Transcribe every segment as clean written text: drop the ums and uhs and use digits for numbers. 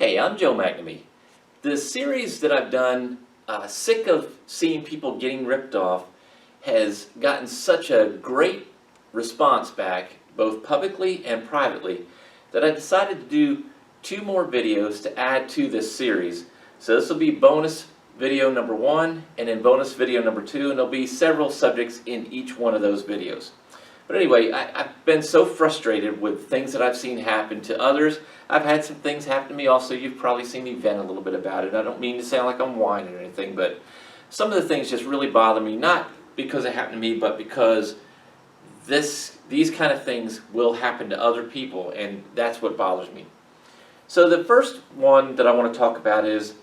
Hey, I'm Joe McNamee. The series that I've done, Sick of Seeing People Getting Ripped Off, has gotten such a great response back, both publicly and privately, that I decided to do 2 more videos to add to this series. So this will be bonus video number 1 and then bonus video number 2, and there'll be several subjects in each one of those videos. But anyway, I've been so frustrated with things that I've seen happen to others. I've had some things happen to me also. You've probably seen me vent a little bit about it. I don't mean to sound like I'm whining or anything, but some of the things just really bother me, not because it happened to me, but because these kind of things will happen to other people, and that's what bothers me. So the first one that I want to talk about is,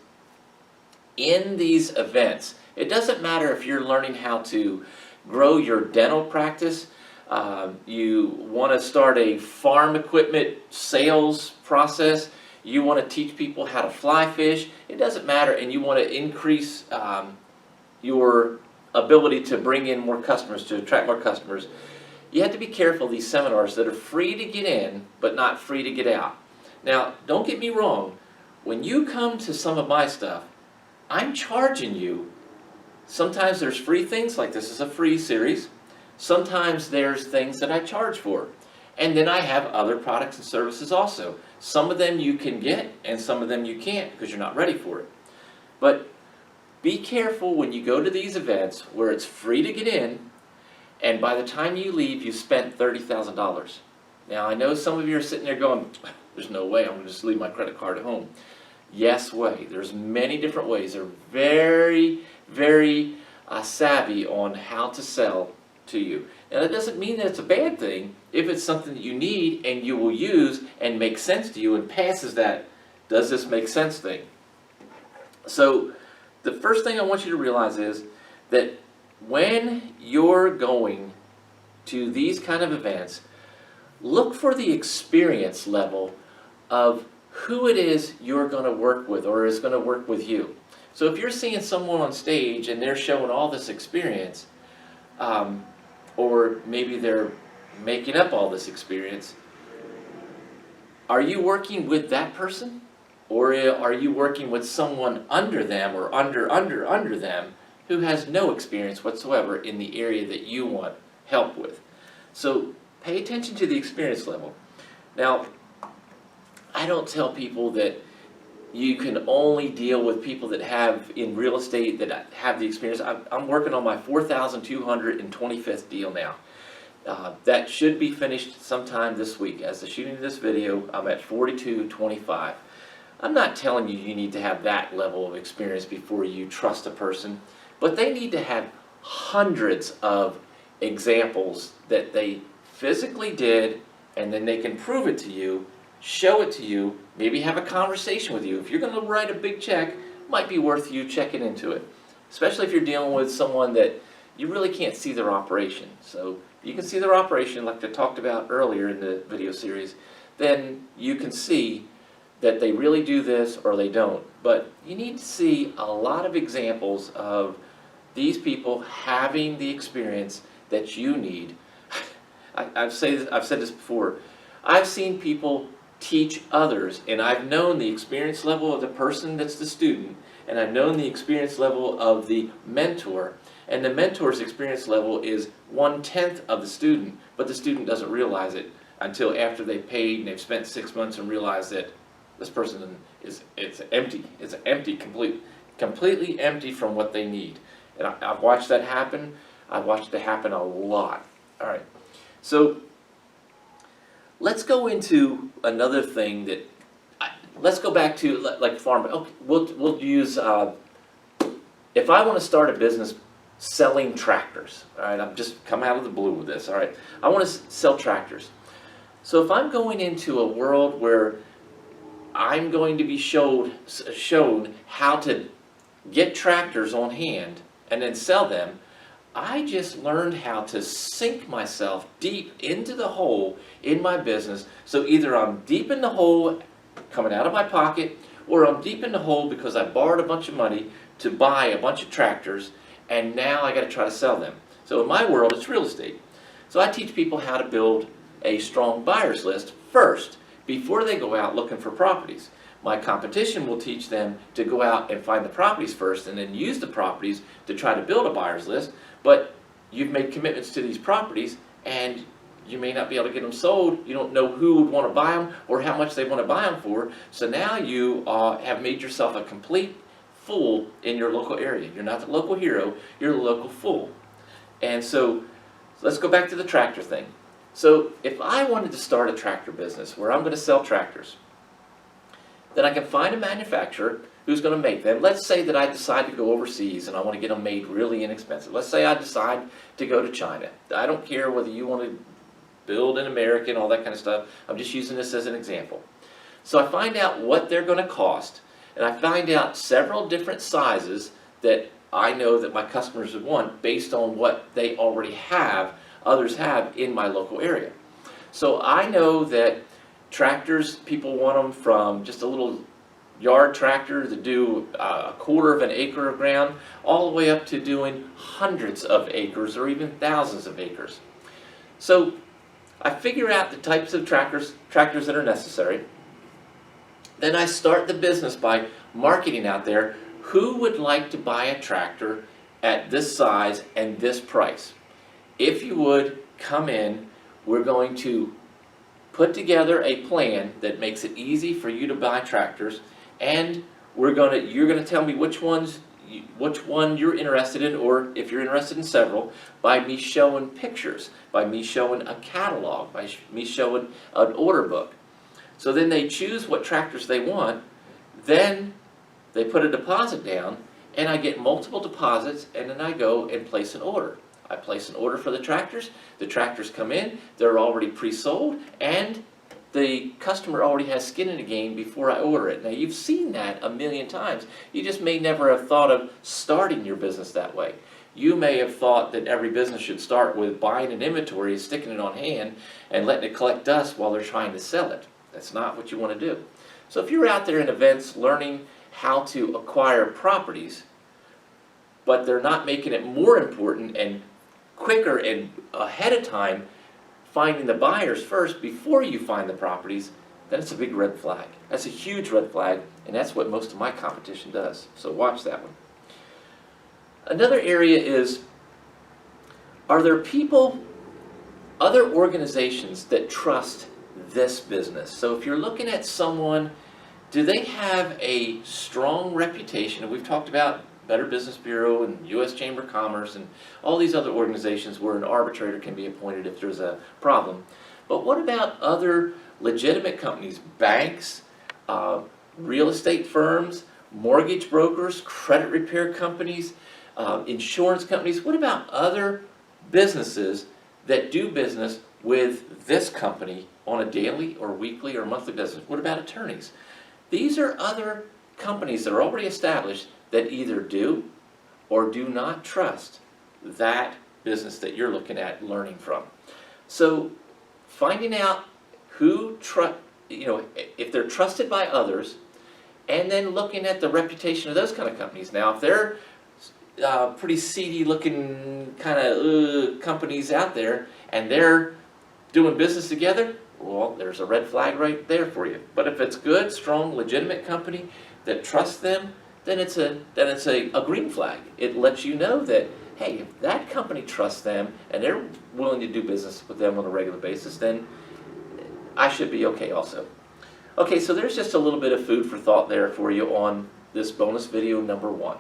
in these events, it doesn't matter if you're learning how to grow your dental practice, you want to start a farm equipment sales process, you want to teach people how to fly fish, it doesn't matter, and you want to increase your ability to bring in more customers, to attract more customers. You have to be careful of these seminars that are free to get in but not free to get out. Now, don't get me wrong, when you come to some of my stuff, I'm charging you. Sometimes there's free things, like this is a free series. Sometimes there's things that I charge for. And then I have other products and services also. Some of them you can get and some of them you can't because you're not ready for it. But be careful when you go to these events where it's free to get in, and by the time you leave, you've spent $30,000. Now, I know some of you are sitting there going, there's no way, I'm going to just leave my credit card at home. Yes way. There's many different ways. They're very, very savvy on how to sell to you. Now, that doesn't mean that it's a bad thing if it's something that you need and you will use and makes sense to you and passes that does this make sense thing. So the first thing I want you to realize is that when you're going to these kind of events, look for the experience level of who it is you're going to work with or is going to work with you. So if you're seeing someone on stage and they're showing all this experience, or maybe they're making up all this experience, are you working with that person? Or are you working with someone under them or under them who has no experience whatsoever in the area that you want help with? So pay attention to the experience level. Now, I don't tell people that you can only deal with people that have, in real estate, that have the experience. I'm working on my 4,225th deal now. That should be finished sometime this week. As the shooting of this video, I'm at 4225. I'm not telling you need to have that level of experience before you trust a person, but they need to have hundreds of examples that they physically did, and then they can prove it to you, show it to you, maybe have a conversation with you. If you're going to write a big check, it might be worth you checking into it, especially if you're dealing with someone that you really can't see their operation. So if you can see their operation, like I talked about earlier in the video series, then you can see that they really do this or they don't. But you need to see a lot of examples of these people having the experience that you need. I've said this before. I've seen people teach others, and I've known the experience level of the person that's the student, and I've known the experience level of the mentor, and the mentor's experience level is 1/10 of the student, but the student doesn't realize it until after they've paid and they've spent 6 months and realize that this person is empty, completely empty from what they need. And I've watched that happen. I've watched it happen a lot. All right, so let's go into another thing that, let's go back to like farm. Okay, we'll use, if I want to start a business selling tractors, all right, I'm just come out of the blue with this, all right, I want to sell tractors. So if I'm going into a world where I'm going to be shown how to get tractors on hand and then sell them, I just learned how to sink myself deep into the hole in my business. So either I'm deep in the hole coming out of my pocket, or I'm deep in the hole because I borrowed a bunch of money to buy a bunch of tractors, and now I got to try to sell them. So in my world, it's real estate. So I teach people how to build a strong buyer's list first before they go out looking for properties. My competition will teach them to go out and find the properties first and then use the properties to try to build a buyer's list, but you've made commitments to these properties and you may not be able to get them sold. You don't know who would want to buy them or how much they want to buy them for. So now you have made yourself a complete fool in your local area. You're not the local hero, you're the local fool. And so let's go back to the tractor thing. So if I wanted to start a tractor business where I'm going to sell tractors, then I can find a manufacturer who's going to make them. Let's say that I decide to go overseas and I want to get them made really inexpensive. Let's say I decide to go to China. I don't care whether you want to build in America and all that kind of stuff. I'm just using this as an example. So I find out what they're going to cost, and I find out several different sizes that I know that my customers would want based on what they already have, others have in my local area. So I know that tractors, people want them from just a little yard tractor to do a quarter of an acre of ground, all the way up to doing hundreds of acres or even thousands of acres. So I figure out the types of tractors that are necessary. Then I start the business by marketing out there who would like to buy a tractor at this size and this price. If you would come in, we're going to put together a plan that makes it easy for you to buy tractors, and you're going to tell me which one you're interested in, or if you're interested in several, by me showing pictures, by me showing a catalog, by me showing an order book. So then they choose what tractors they want, then they put a deposit down, and I get multiple deposits, and then I go and place an order. I place an order for the tractors come in, they're already pre-sold, and the customer already has skin in the game before I order it. Now you've seen that a million times. You just may never have thought of starting your business that way. You may have thought that every business should start with buying an inventory, sticking it on hand, and letting it collect dust while they're trying to sell it. That's not what you want to do. So if you're out there in events learning how to acquire properties, but they're not making it more important and quicker and ahead of time, finding the buyers first before you find the properties, then it's a big red flag. That's a huge red flag, and that's what most of my competition does. So watch that one. Another area is, are there people, other organizations that trust this business? So if you're looking at someone, do they have a strong reputation? And we've talked about Better Business Bureau and U.S. Chamber of Commerce and all these other organizations where an arbitrator can be appointed if there's a problem. But what about other legitimate companies, banks, real estate firms, mortgage brokers, credit repair companies, insurance companies? What about other businesses that do business with this company on a daily or weekly or monthly basis? What about attorneys? These are other companies that are already established that either do or do not trust that business that you're looking at learning from. So finding out who if they're trusted by others, and then looking at the reputation of those kind of companies. Now, if they're pretty seedy looking kind of companies out there and they're doing business together, well, there's a red flag right there for you. But if it's good, strong, legitimate company that trusts them, then it's a green flag. It lets you know that, hey, if that company trusts them and they're willing to do business with them on a regular basis, then I should be okay also. Okay, so there's just a little bit of food for thought there for you on this bonus video number 1.